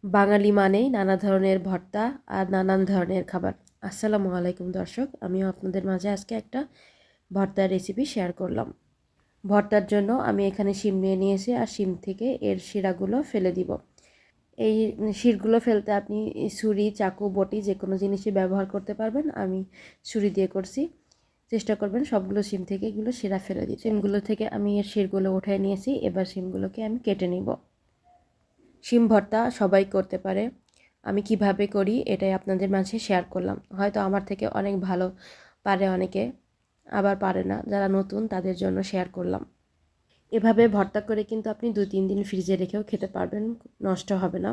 বাঙালি মানেই নানা ধরনের ভর্তা আর নানান ধরনের খাবার। আসসালামু আলাইকুম দর্শক, আমিও আপনাদের মাঝে আজকে একটা ভর্তার রেসিপি শেয়ার করলাম। ভর্তার জন্য আমি এখানে শিম নিয়ে নিয়েছি আর শিম থেকে এর শিরাগুলো ফেলে দিব। এই শিরগুলো ফেলতে আপনি ছুরি, চাকু, বটি যে কোনো জিনিসই ব্যবহার করতে পারবেন। আমি ছুরি দিয়ে করছি। চেষ্টা করবেন সবগুলো শিম থেকে এগুলো শিরা ফেলে দিই। শিমগুলো থেকে আমি এর শিরগুলো উঠিয়ে নিয়েছি। এবার শিমগুলোকে আমি কেটে নিব। শিম ভর্তা সবাই করতে পারে। আমি কিভাবে করি এটাই আপনাদের মাঝে শেয়ার করলাম। হয়তো আমার থেকে অনেক ভালো পারে অনেকে, আবার পারে না। যারা নতুন তাদের জন্য শেয়ার করলাম। এভাবে ভর্তা করে কিন্তু আপনি 2-3 দিন ফ্রিজে রেখেও খেতে পারবেন, নষ্ট হবে না।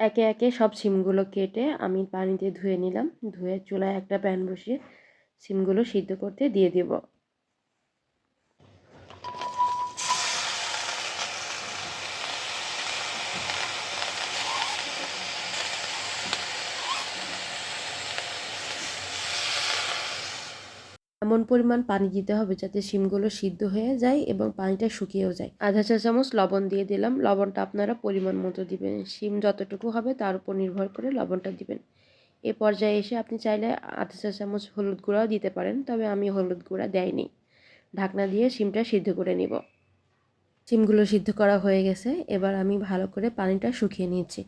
একে একে সব শিমগুলো কেটে আমি পানিতে ধুয়ে নিলাম। ধুয়ে চুলায় একটা প্যান বসিয়ে শিমগুলো সিদ্ধ করতে দিয়ে দেব। এমন পরিমাণ পানি দিতে হবে যাতে শিমগুলো সিদ্ধ হয়ে যায় এবং পানিটা শুকিয়েও যায়। আধা চা চামচ লবণ দিয়ে দিলাম। লবণটা আপনারা পরিমাণ মতো দিবেন। শিম যতটুকু হবে তার উপর নির্ভর করে লবণটা দিবেন। এ পর্যায়ে এসে আপনি চাইলে আধা চা চামচ হলুদ গুঁড়াও দিতে পারেন, তবে আমি হলুদ গুঁড়া দেইনি। ঢাকনা দিয়ে শিমটা সিদ্ধ করে নিব। শিমগুলো সিদ্ধ করা হয়ে গেছে। এবার আমি ভালো করে পানিটা শুকিয়ে নিচ্ছি।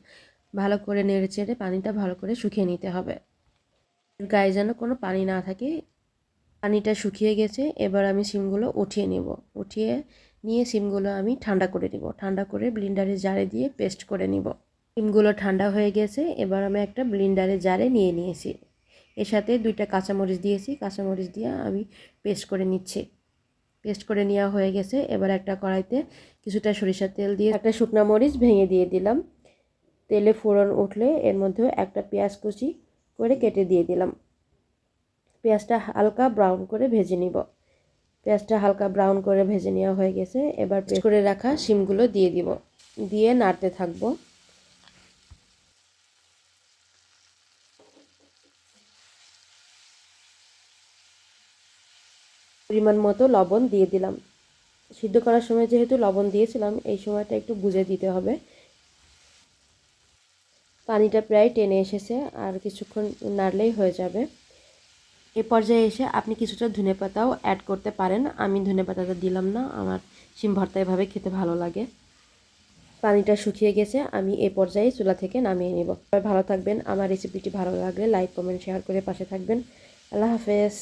ভালো করে নেড়ে চেড়ে পানিটা ভালো করে শুকিয়ে নিতে হবে। গায়ে যেন কোনো পানি না থাকে। পানিটা শুকিয়ে গেছে। এবার আমি শিমগুলো উঠিয়ে নেব। উঠিয়ে নিয়ে শিমগুলো আমি ঠান্ডা করে নিব। ঠান্ডা করে ব্লেন্ডারে জারে দিয়ে পেস্ট করে নিব। শিমগুলো ঠান্ডা হয়ে গেছে। এবার আমি একটা ব্লেন্ডারে জারে নিয়ে নিয়েছি। এর সাথে 2টা কাঁচামরিচ দিয়েছি। কাঁচামরিচ দিয়ে আমি পেস্ট করে নিচ্ছি। পেস্ট করে নেওয়া হয়ে গেছে। এবার একটা কড়াইতে কিছুটা সরিষার তেল দিয়ে একটা শুকনা মরিচ ভেঙে দিয়ে দিলাম। তেলে ফোড়ন উঠলে এর মধ্যে একটা পেঁয়াজ কুচি করে কেটে দিয়ে দিলাম। পেঁয়াজটা হালকা ব্রাউন করে ভেজে নিব। পেঁয়াজটা হালকা ব্রাউন করে ভেজে নেওয়া হয়ে গেছে। এবার পেস্ট করে রাখা শিমগুলো দিয়ে দিব। দিয়ে নাড়তে থাকবো। পরিমাণ মতো লবণ দিয়ে দিলাম। সিদ্ধ করার সময় যেহেতু লবণ দিয়েছিলাম, এই সময়টা একটু বুঝে দিতে হবে। পানিটা প্রায় টেনে এসেছে, আর কিছুক্ষণ নাড়লেই হয়ে যাবে। এ পর্যায়ে এসে আপনি কিছুটা ধনেপাতাও অ্যাড করতে পারেন। আমি ধনেপাতাটা দিলাম না, আমার শিম ভর্তা এভাবে খেতে ভালো লাগে। পানিটা শুকিয়ে গেছে। আমি এ পর্যায়ে চুলা থেকে নামিয়ে নেব। ভালো থাকবেন। আমার রেসিপিটি ভালো লাগলে লাইক, কমেন্ট, শেয়ার করে পাশে থাকবেন। আল্লাহ হাফেজ।